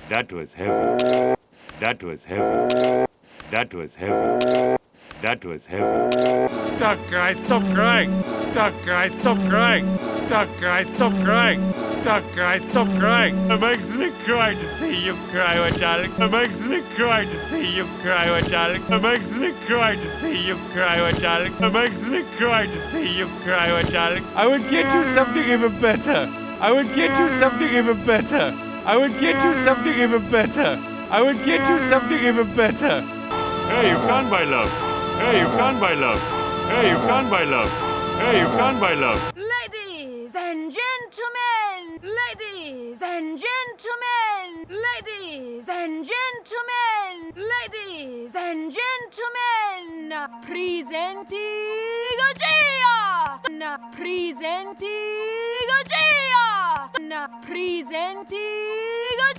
That was heavy. That was heavy. That was heavy. That was heavy. Duck guy, stop crying! Duck guy, stop crying! Duck guy, stop crying! Duck guy, stop crying! It makes me cry to see you cry, my darling. It makes me cry to see you cry, my darling. It makes me cry to see you cry, my darling. It makes me cry to see you cry, my darling. I would get you something even better. I would get you something even better. I would get you something even better. I would get you something even better. Hey, you can't buy love. Hey, you can't buy love. Hey, you can't buy love. Hey, you can't buy love. Ladies and gentlemen, ladies and gentlemen, ladies and gentlemen, ladies and gentlemen, presenting Gia, presenting Gia, presenting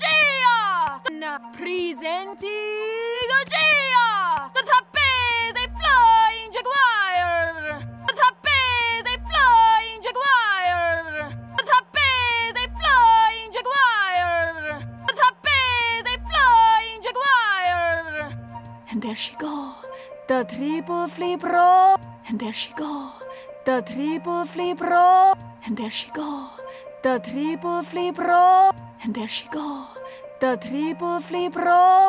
Gia, presenting Gia, the trapeze flying jaguar, the trapeze flying jaguar, the trapeze flying jaguar, the trapeze flying jaguar. And there she go, the triple flip roll, and there she go, the triple flip roll, and there she go, the triple flip roll, and there she go, the triple flip roll.